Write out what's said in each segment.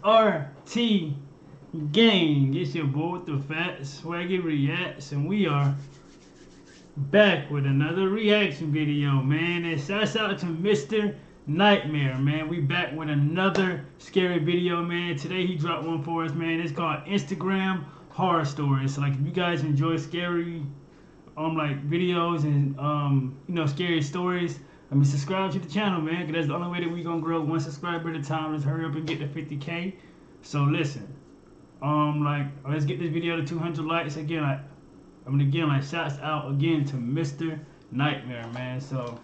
SRT gang. It's your boy with the fat SwaggyReacts, and we are back with another reaction video, man. And shouts out to Mr. Nightmare, man. We back with another scary video, man. Today he dropped one for us, man. It's called Instagram Horror Stories. So, like, if you guys enjoy scary like videos and scary stories, subscribe to the channel, man, because that's the only way that we gonna grow one subscriber at a time. Let's hurry up and get to 50K. So listen, let's get this video to 200 likes again. Shouts out again to Mr. Nightmare, man. So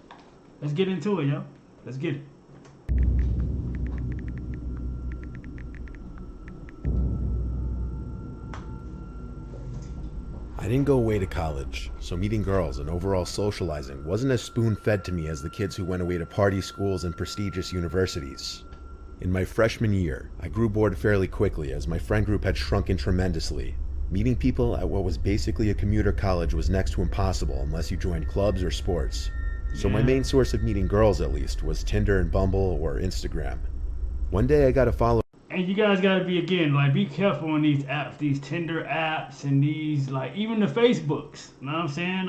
let's get into it, yo. Let's get it. I didn't go away to college, so meeting girls and overall socializing wasn't as spoon-fed to me as the kids who went away to party schools and prestigious universities. In my freshman year, I grew bored fairly quickly as my friend group had shrunken tremendously. Meeting people at what was basically a commuter college was next to impossible unless you joined clubs or sports. So my main source of meeting girls, at least, was Tinder and Bumble or Instagram. One day I got a follow. And you guys gotta be be careful on these apps, these Tinder apps, and these even the Facebooks. You know what I'm saying?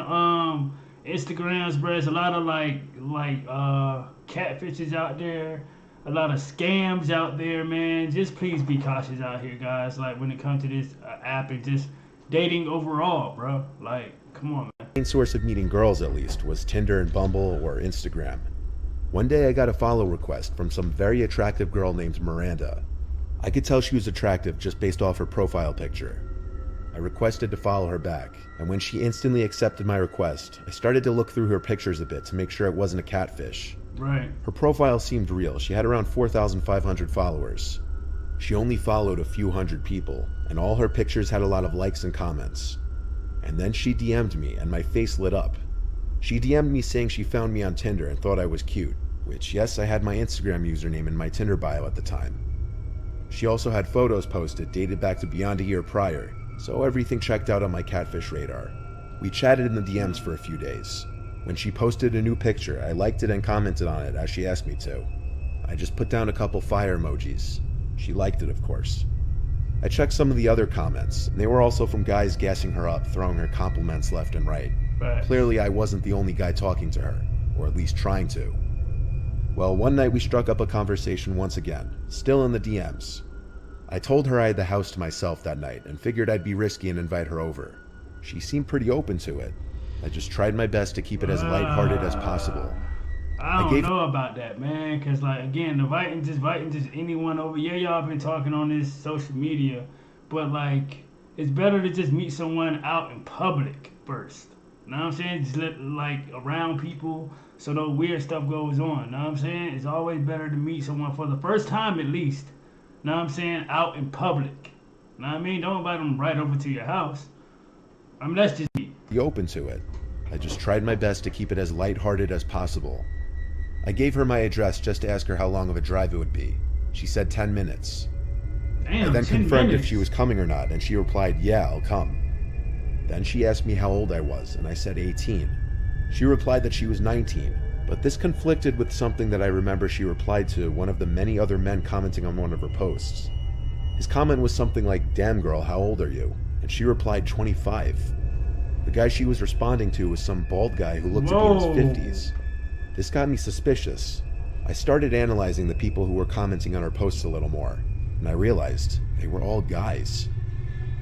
Instagrams, bro. There's a lot of catfishes out there, a lot of scams out there, man. Just please be cautious out here, guys. When it comes to this app and just dating overall, bro. Come on, man. My main source of meeting girls, at least, was Tinder and Bumble or Instagram. One day I got a follow request from some very attractive girl named Miranda. I could tell she was attractive just based off her profile picture. I requested to follow her back, and when she instantly accepted my request, I started to look through her pictures a bit to make sure it wasn't a catfish. Right. Her profile seemed real. She had around 4,500 followers. She only followed a few hundred people, and all her pictures had a lot of likes and comments. And then she DM'd me, and my face lit up. She DM'd me saying she found me on Tinder and thought I was cute, which, yes, I had my Instagram username in my Tinder bio at the time. She also had photos posted dated back to beyond a year prior, so everything checked out on my catfish radar. We chatted in the DMs for a few days. When she posted a new picture, I liked it and commented on it as she asked me to. I just put down a couple fire emojis. She liked it, of course. I checked some of the other comments, and they were also from guys gassing her up, throwing her compliments left and right. Clearly I wasn't the only guy talking to her, or at least trying to. Well, one night we struck up a conversation once again, still in the DMs. I told her I had the house to myself that night and figured I'd be risky and invite her over. She seemed pretty open to it. I just tried my best to keep it as lighthearted as possible. I don't know about that, man, because again, inviting just anyone over. Yeah, y'all been talking on this social media, but it's better to just meet someone out in public first. You know what I'm saying? Just let around people so no weird stuff goes on. You know what I'm saying? It's always better to meet someone for the first time at least. You know what I'm saying? Out in public. You know what I mean? Don't invite them right over to your house. That's just me. Be open to it. I just tried my best to keep it as lighthearted as possible. I gave her my address just to ask her how long of a drive it would be. She said 10 minutes. Damn, I then 10 confirmed minutes. if she was coming or not, and she replied, yeah, I'll come. Then she asked me how old I was, and I said 18. She replied that she was 19, but this conflicted with something that I remember she replied to one of the many other men commenting on one of her posts. His comment was something like, damn girl, how old are you? And she replied 25. The guy she was responding to was some bald guy who looked to be in his 50s. This got me suspicious. I started analyzing the people who were commenting on her posts a little more, and I realized they were all guys.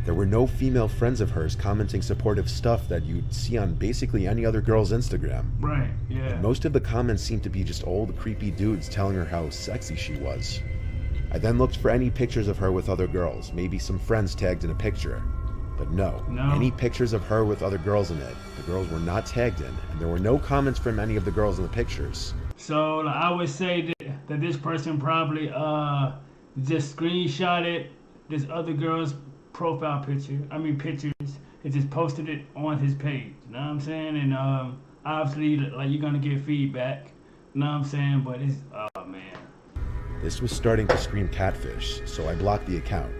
There were no female friends of hers commenting supportive stuff that you'd see on basically any other girl's Instagram. Right, yeah. And most of the comments seemed to be just old, creepy dudes telling her how sexy she was. I then looked for any pictures of her with other girls, maybe some friends tagged in a picture. But no, any pictures of her with other girls in it. The girls were not tagged in, and there were no comments from any of the girls in the pictures. So I would say that this person probably just screenshotted this other girl's profile pictures, and just posted it on his page. You know what I'm saying? And obviously, you're gonna get feedback. You know what I'm saying? But it's, oh man. This was starting to scream catfish, so I blocked the account.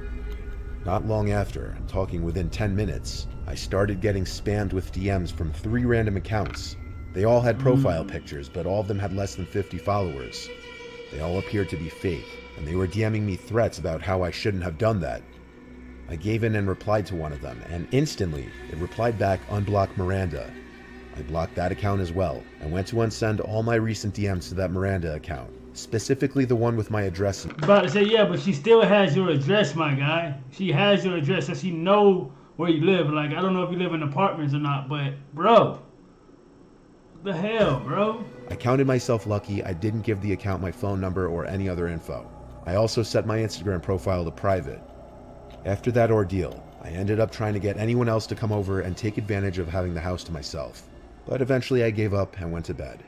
Not long after, talking within 10 minutes, I started getting spammed with DMs from 3 random accounts. They all had profile pictures, but all of them had less than 50 followers. They all appeared to be fake, and they were DMing me threats about how I shouldn't have done that. I gave in and replied to one of them, and instantly it replied back, "Unblock Miranda." I blocked that account as well, and went to unsend all my recent DMs to that Miranda account, specifically the one with my address. About to say, yeah, but she still has your address, my guy. She has your address, so she know where you live. Like, I don't know if you live in apartments or not, but bro, what the hell, bro? I counted myself lucky I didn't give the account my phone number or any other info. I also set my Instagram profile to private. After that ordeal, I ended up trying to get anyone else to come over and take advantage of having the house to myself. But eventually I gave up and went to bed.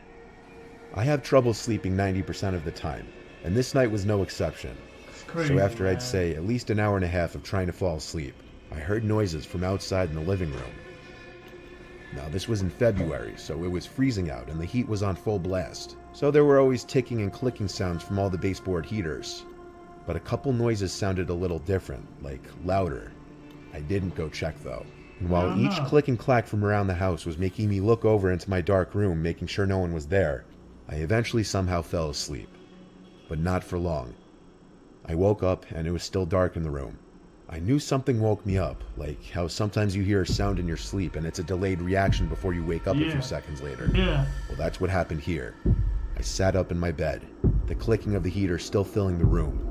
I have trouble sleeping 90% of the time, and this night was no exception. It's crazy, So after man. I'd say at least an hour and a half of trying to fall asleep, I heard noises from outside in the living room. Now this was in February, so it was freezing out and the heat was on full blast. So there were always ticking and clicking sounds from all the baseboard heaters. But a couple noises sounded a little different, like louder. I didn't go check though. And while each click and clack from around the house was making me look over into my dark room, making sure no one was there, I eventually somehow fell asleep. But not for long. I woke up and it was still dark in the room. I knew something woke me up, like how sometimes you hear a sound in your sleep and it's a delayed reaction before you wake up a few seconds later. Yeah. Well, that's what happened here. I sat up in my bed, the clicking of the heater still filling the room.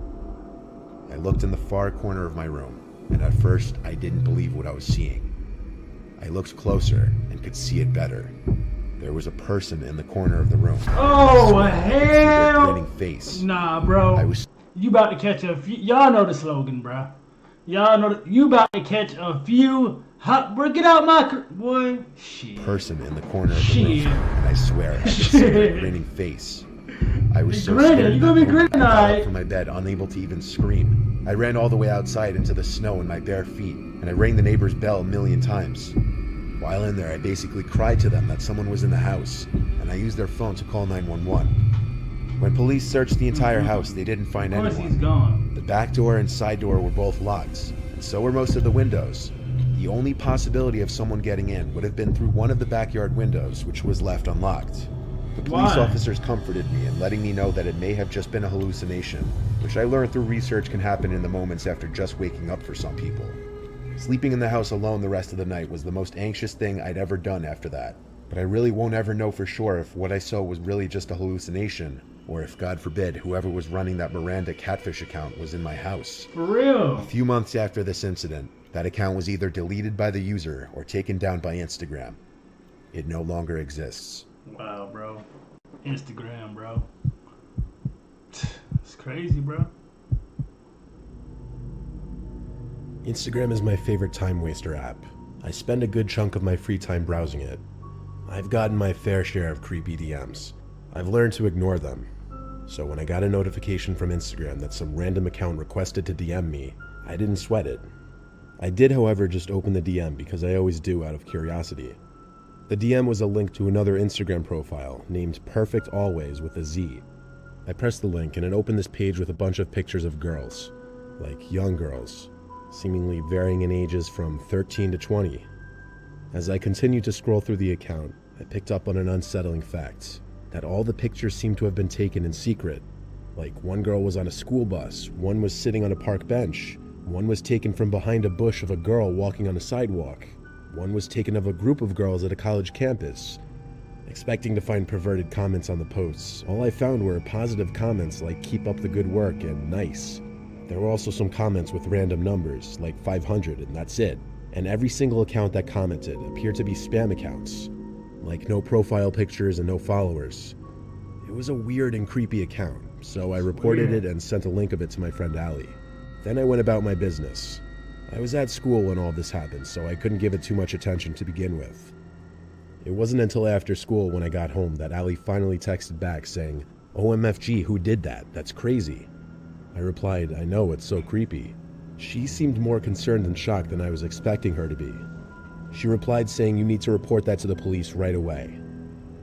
I looked in the far corner of my room, and at first I didn't believe what I was seeing. I looked closer and could see it better. There was a person in the corner of the room. Oh, With their hell! grinning face. Nah, bro. I was You about to catch a few. Y'all know the slogan, bro. Y'all know you about to catch a few hot. Bro, get out my boy. Shit. person in the corner of the room, and I swear I could see their grinning face. I was so Grinning, scared you that gonna be moment, grinning, I got up alright. from my bed, unable to even scream. I ran all the way outside into the snow in my bare feet, and I rang the neighbor's bell a million times. While in there, I basically cried to them that someone was in the house, and I used their phone to call 911. When police searched the entire house, they didn't find Of course he's anyone. gone. The back door and side door were both locked, and so were most of the windows. The only possibility of someone getting in would have been through one of the backyard windows, which was left unlocked. The police Why? officers comforted me in letting me know that it may have just been a hallucination, which I learned through research can happen in the moments after just waking up for some people. Sleeping in the house alone the rest of the night was the most anxious thing I'd ever done after that, but I really won't ever know for sure if what I saw was really just a hallucination, or if, God forbid, whoever was running that Miranda catfish account was in my house. For real. A few months after this incident, that account was either deleted by the user or taken down by Instagram. It no longer exists. Wow, bro. Instagram, bro. It's crazy, bro. Instagram is my favorite time waster app. I spend a good chunk of my free time browsing it. I've gotten my fair share of creepy DMs. I've learned to ignore them. So when I got a notification from Instagram that some random account requested to DM me, I didn't sweat it. I did, however, just open the DM because I always do out of curiosity. The DM was a link to another Instagram profile named Perfect Always with a Z. I pressed the link and it opened this page with a bunch of pictures of girls, like young girls, seemingly varying in ages from 13 to 20. As I continued to scroll through the account, I picked up on an unsettling fact, that all the pictures seemed to have been taken in secret. Like one girl was on a school bus, one was sitting on a park bench, one was taken from behind a bush of a girl walking on a sidewalk, one was taken of a group of girls at a college campus. Expecting to find perverted comments on the posts, all I found were positive comments like "keep up the good work" and "nice." There were also some comments with random numbers, like 500, and that's it. And every single account that commented appeared to be spam accounts, like no profile pictures and no followers. It was a weird and creepy account, so I reported it and sent a link of it to my friend Allie. Then I went about my business. I was at school when all this happened, so I couldn't give it too much attention to begin with. It wasn't until after school when I got home that Allie finally texted back saying, "OMFG, who did that? That's crazy." I replied, "I know, it's so creepy." She seemed more concerned and shocked than I was expecting her to be. She replied saying, "You need to report that to the police right away."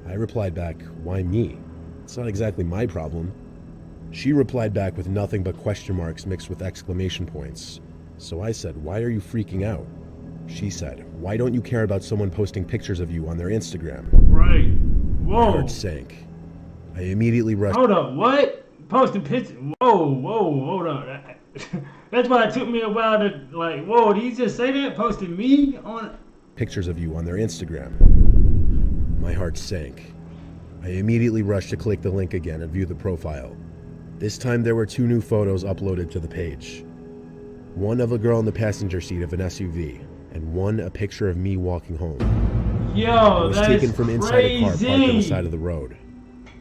I replied back, "Why me? It's not exactly my problem." She replied back with nothing but question marks mixed with exclamation points. So I said, "Why are you freaking out?" She said, "Why don't you care about someone posting pictures of you on their Instagram?" Right. My Whoa. heart sank. I immediately rushed. Hold up. What? Posting pictures. Whoa. whoa, hold on. That's why it took me a while to like, whoa, did he just say that? Posted me on Pictures of you on their Instagram. My heart sank. I immediately rushed to click the link again and view the profile. This time there were 2 new photos uploaded to the page. One of a girl in the passenger seat of an SUV, and one a picture of me walking home. Yo, it was that taken is from inside crazy. a car parked on the side of the road.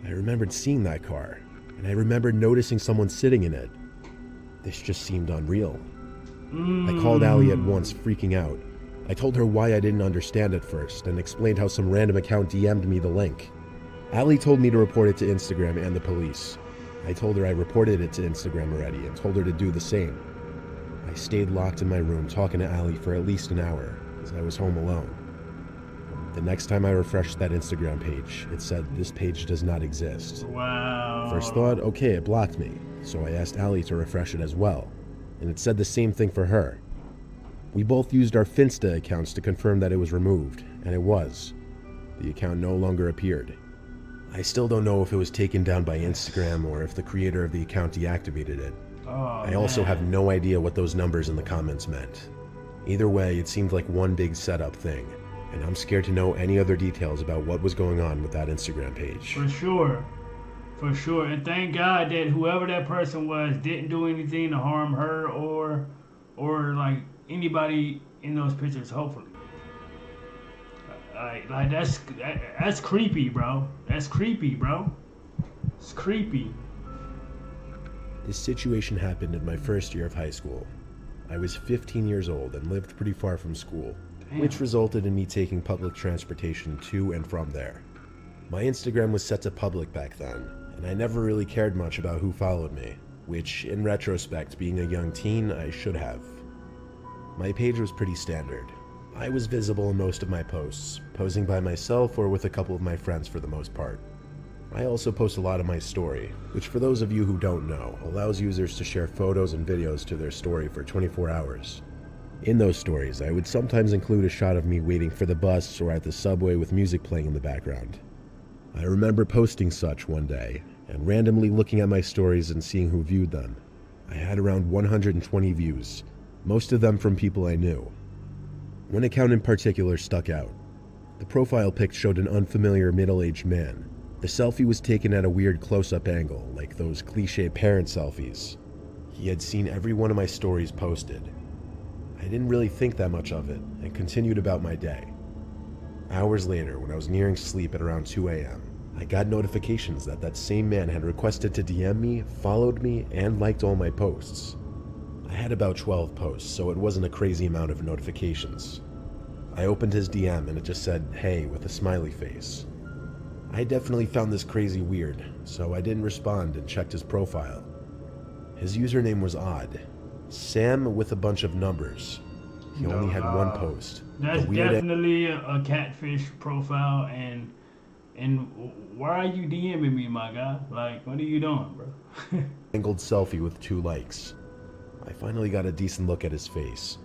I remembered seeing that car, and I remembered noticing someone sitting in it. This just seemed unreal. I called Allie at once, freaking out. I told her why I didn't understand at first, and explained how some random account DM'd me the link. Allie told me to report it to Instagram and the police. I told her I reported it to Instagram already, and told her to do the same. I stayed locked in my room talking to Allie for at least an hour, as I was home alone. The next time I refreshed that Instagram page, it said, "This page does not exist." Wow. First thought, okay, it blocked me, so I asked Allie to refresh it as well, and it said the same thing for her. We both used our Finsta accounts to confirm that it was removed, and it was. The account no longer appeared. I still don't know if it was taken down by Instagram or if the creator of the account deactivated it. I also have no idea what those numbers in the comments meant. Either way, it seemed like one big setup thing, and I'm scared to know any other details about what was going on with that Instagram page. For sure. For sure. And thank God that whoever that person was didn't do anything to harm her or like anybody in those pictures, hopefully. Like that's creepy, bro. That's creepy, bro. It's creepy. This situation happened in my first year of high school. I was 15 years old and lived pretty far from school, which resulted in me taking public transportation to and from there. My Instagram was set to public back then, and I never really cared much about who followed me, which, in retrospect, being a young teen, I should have. My page was pretty standard. I was visible in most of my posts, posing by myself or with a couple of my friends for the most part. I also post a lot of my story, which for those of you who don't know, allows users to share photos and videos to their story for 24 hours. In those stories, I would sometimes include a shot of me waiting for the bus or at the subway with music playing in the background. I remember posting such one day, and randomly looking at my stories and seeing who viewed them. I had around 120 views, most of them from people I knew. One account in particular stuck out. The profile pic showed an unfamiliar middle-aged man. The selfie was taken at a weird close-up angle, like those cliché parent selfies. He had seen every one of my stories posted. I didn't really think that much of it, and continued about my day. Hours later, when I was nearing sleep at around 2 a.m., I got notifications that that same man had requested to DM me, followed me, and liked all my posts. I had about 12 posts, so it wasn't a crazy amount of notifications. I opened his DM and it just said, "Hey," with a smiley face. I definitely found this crazy weird, so I didn't respond and checked his profile. His username was odd. Sam with a bunch of numbers. He only had one post. That's definitely a catfish profile, and why are you DMing me, my guy? Like, what are you doing, bro? Angled selfie with 2 likes. I finally got a decent look at his face.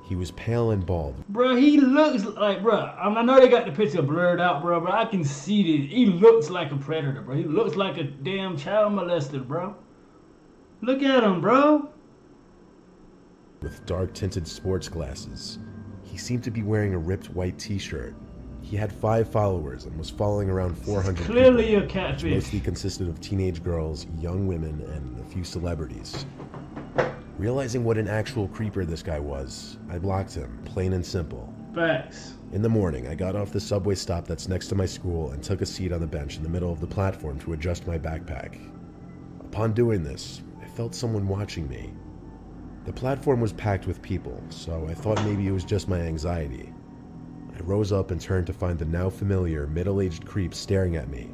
He was pale and bald. Bro, he looks like, bro, I know they got the picture blurred out, bro, but I can see this. He looks like a predator, bro. He looks like a damn child molester, bro. Look at him, bro. With dark tinted sports glasses. He seemed to be wearing a ripped white t-shirt. He had 5 followers and was following around 400 Clearly people, a catfish. which mostly consisted of teenage girls, young women, and a few celebrities. Realizing what an actual creeper this guy was, I blocked him, plain and simple. Facts. In the morning, I got off the subway stop that's next to my school and took a seat on the bench in the middle of the platform to adjust my backpack. Upon doing this, I felt someone watching me. The platform was packed with people, so I thought maybe it was just my anxiety. I rose up and turned to find the now familiar middle-aged creep staring at me.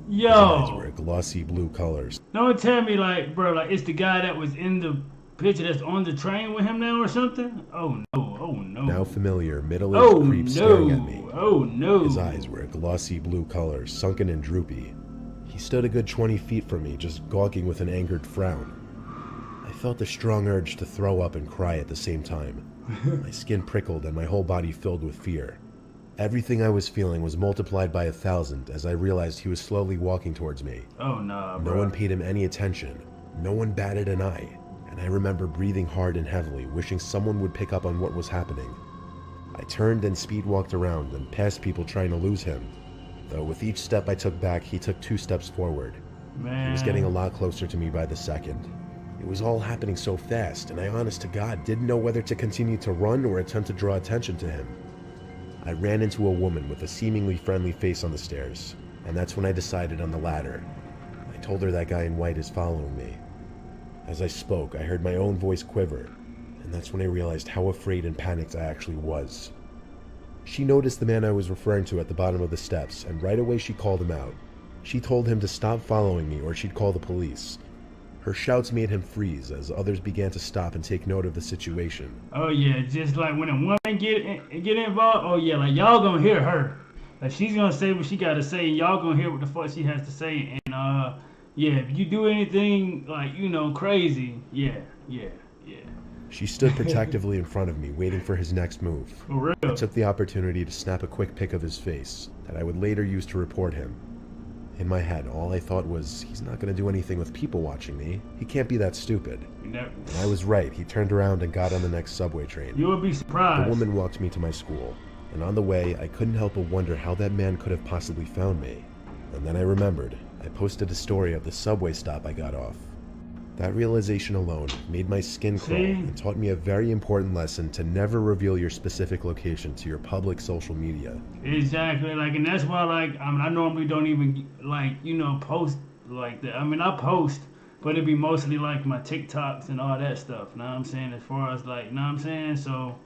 Yo. His eyes were glossy blue colors. Don't tell me, like, bro, like, it's the guy that was in the picture that's on the train with him now or something? Oh, no. Oh, no. Now familiar middle-aged creep staring at me. Oh, no. His eyes were glossy blue colors, sunken and droopy. He stood a good 20 feet from me, just gawking with an angered frown. I felt the strong urge to throw up and cry at the same time. My skin prickled and my whole body filled with fear. Everything I was feeling was multiplied by 1,000 as I realized he was slowly walking towards me. Oh, nah, bro. No one paid him any attention, No one batted an eye, and I remember breathing hard and heavily, wishing someone would pick up on what was happening. I turned and speed walked around and past people trying to lose him, though with each step I took back, he took 2 steps forward. Man. He was getting a lot closer to me by the second. It was all happening so fast, and I honest to God didn't know whether to continue to run or attempt to draw attention to him. I ran into a woman with a seemingly friendly face on the stairs, and that's when I decided on the latter. I told her that guy in white is following me. As I spoke, I heard my own voice quiver, and that's when I realized how afraid and panicked I actually was. She noticed the man I was referring to at the bottom of the steps, and right away she called him out. She told him to stop following me or she'd call the police. Her shouts made him freeze as others began to stop and take note of the situation. Oh yeah, just like when a woman get involved, oh yeah, like y'all gonna hear her. Like she's gonna say what she gotta say, and y'all gonna hear what the fuck she has to say. And yeah, if you do anything like, you know, crazy, yeah. She stood protectively in front of me, waiting for his next move. For real. I took the opportunity to snap a quick pic of his face that I would later use to report him. In my head, all I thought was, he's not going to do anything with people watching me. He can't be that stupid. And I was right. He turned around and got on the next subway train. You would be surprised. The woman walked me to my school, and on the way, I couldn't help but wonder how that man could have possibly found me. And then I remembered. I posted a story of the subway stop I got off. That realization alone made my skin crawl and taught me a very important lesson to never reveal your specific location to your public social media. Exactly, like, and that's why, like, I mean, I normally don't even, like, you know, post like that. I mean, I post, but it'd be mostly like my TikToks and all that stuff, you know what I'm saying, as far as, like, you know what I'm saying, so,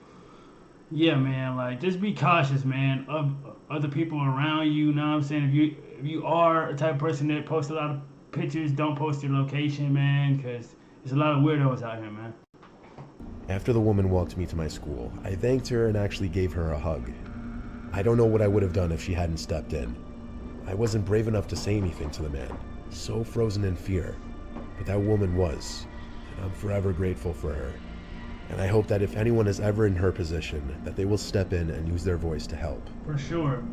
yeah, man, like, just be cautious, man, of other people around you, you know what I'm saying, if you are a type of person that posts a lot of pictures, don't post your location, man, because there's a lot of weirdos out here, man. After the woman walked me to my school, I thanked her and actually gave her a hug. I don't know what I would have done if she hadn't stepped in. I wasn't brave enough to say anything to the man, so frozen in fear, but that woman was, and I'm forever grateful for her. And I hope that if anyone is ever in her position, that they will step in and use their voice to help. For sure.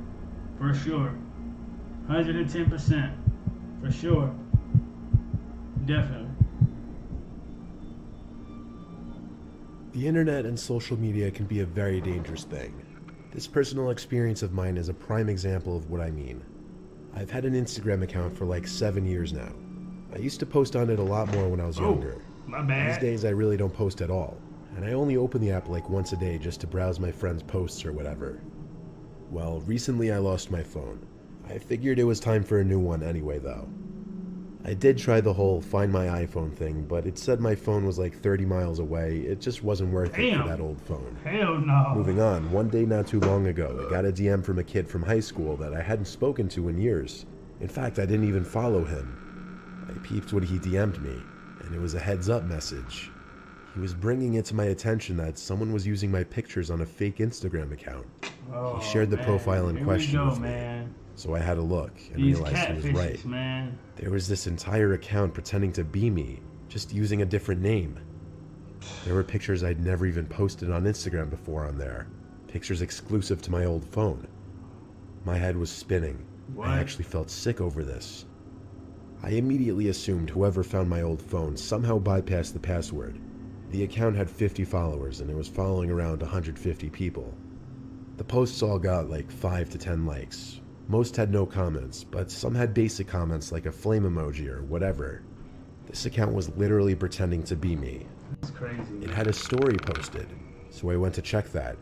110%. For sure. Definitely. The internet and social media can be a very dangerous thing. This personal experience of mine is a prime example of what I mean. I've had an Instagram account for like 7 years now. I used to post on it a lot more when I was younger. My bad. These days I really don't post at all, and I only open the app like once a day just to browse my friends' posts or whatever. Well, recently I lost my phone. I figured it was time for a new one anyway though. I did try the whole find my iPhone thing, but it said my phone was like 30 miles away. It just wasn't worth it for that old phone. Hell no. Moving on, one day not too long ago, I got a DM from a kid from high school that I hadn't spoken to in years. In fact, I didn't even follow him. I peeped what he DM'd me, and it was a heads up message. He was bringing it to my attention that someone was using my pictures on a fake Instagram account. He shared the profile in question with me. So I had a look and realized he was right. Man. There was this entire account pretending to be me, just using a different name. There were pictures I'd never even posted on Instagram before on there. Pictures exclusive to my old phone. My head was spinning. What? I actually felt sick over this. I immediately assumed whoever found my old phone somehow bypassed the password. The account had 50 followers and it was following around 150 people. The posts all got like 5 to 10 likes. Most had no comments, but some had basic comments like a flame emoji or whatever. This account was literally pretending to be me. That's crazy. It had a story posted, so I went to check that,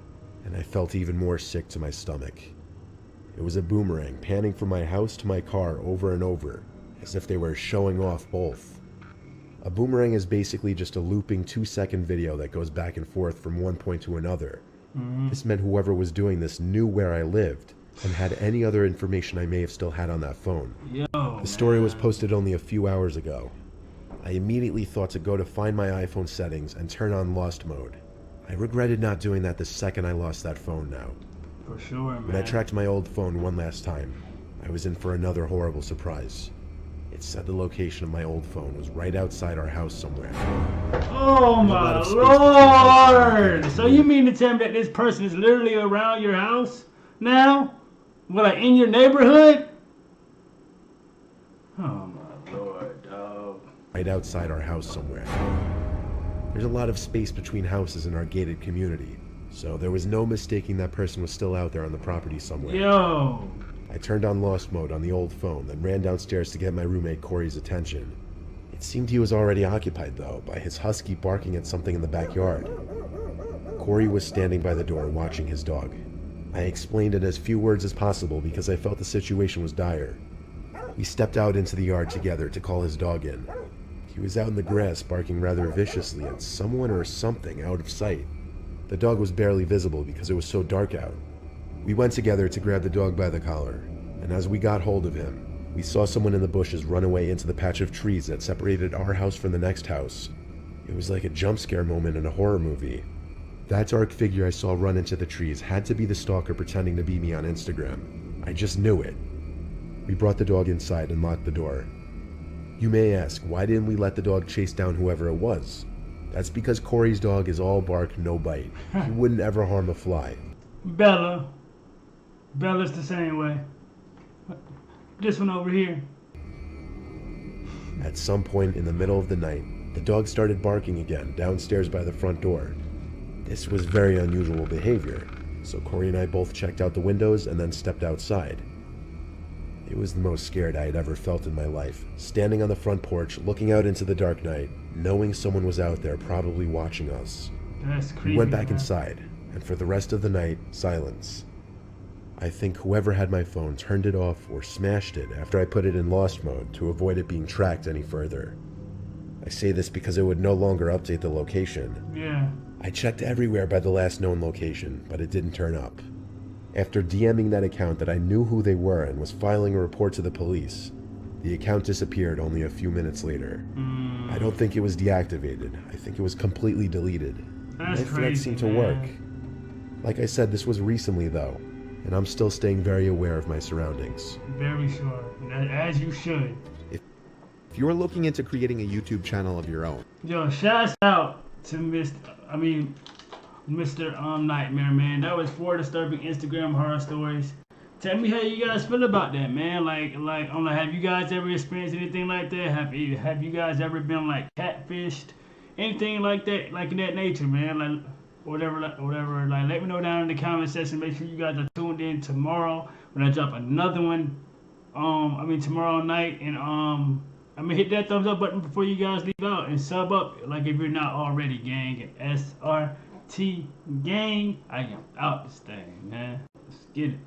and I felt even more sick to my stomach. It was a boomerang panning from my house to my car over and over, as if they were showing off both. A boomerang is basically just a looping 2-second video that goes back and forth from one point to another. This meant whoever was doing this knew where I lived, and had any other information I may have still had on that phone. The story was posted only a few hours ago. I immediately thought to go to find my iPhone settings and turn on lost mode. I regretted not doing that the second I lost that phone now. For sure, man. When I tracked my old phone one last time, I was in for another horrible surprise. It said the location of my old phone was right outside our house somewhere. Oh my lord! So you mean to tell me that this person is literally around your house now? Well, like in your neighborhood? Oh my lord, dog. Right right outside our house somewhere. There's a lot of space between houses in our gated community, so there was no mistaking that person was still out there on the property somewhere. Yo! I turned on lost mode on the old phone, then ran downstairs to get my roommate Corey's attention. It seemed he was already occupied, though, by his husky barking at something in the backyard. Corey was standing by the door watching his dog. I explained in as few words as possible because I felt the situation was dire. We stepped out into the yard together to call his dog in. He was out in the grass barking rather viciously at someone or something out of sight. The dog was barely visible because it was so dark out. We went together to grab the dog by the collar, and as we got hold of him, we saw someone in the bushes run away into the patch of trees that separated our house from the next house. It was like a jump scare moment in a horror movie. That dark figure I saw run into the trees had to be the stalker pretending to be me on Instagram. I just knew it. We brought the dog inside and locked the door. You may ask, why didn't we let the dog chase down whoever it was? That's because Corey's dog is all bark, no bite. He wouldn't ever harm a fly. Bella's the same way. This one over here. At some point in the middle of the night, the dog started barking again downstairs by the front door. This was very unusual behavior, so Corey and I both checked out the windows and then stepped outside. It was the most scared I had ever felt in my life, standing on the front porch, looking out into the dark night, knowing someone was out there probably watching us. That's creepy. We went back inside, and for the rest of the night, silence. I think whoever had my phone turned it off or smashed it after I put it in lost mode to avoid it being tracked any further. I say this because it would no longer update the location. Yeah. I checked everywhere by the last known location, but it didn't turn up. After DMing that account that I knew who they were and was filing a report to the police, the account disappeared only a few minutes later. I don't think it was deactivated. I think it was completely deleted. That's My threat crazy, seemed to man. work. Like I said, this was recently though, and I'm still staying very aware of my surroundings. Very sure. As you should. If you are looking into creating a YouTube channel of your own, Yo, shouts out to Mr. Nightmare, man. That was 4 disturbing Instagram horror stories. Tell me how you guys feel about that, man. Have you guys ever experienced anything like that? Have you guys ever been like catfished? Anything like that, like in that nature, man? Like whatever. Like, let me know down in the comment section. Make sure you guys are tuned in tomorrow when I drop another one. Tomorrow night, and hit that thumbs up button before you guys leave out and sub up, like if you're not already, gang. SRT gang. I am out this thing, man. Let's get it.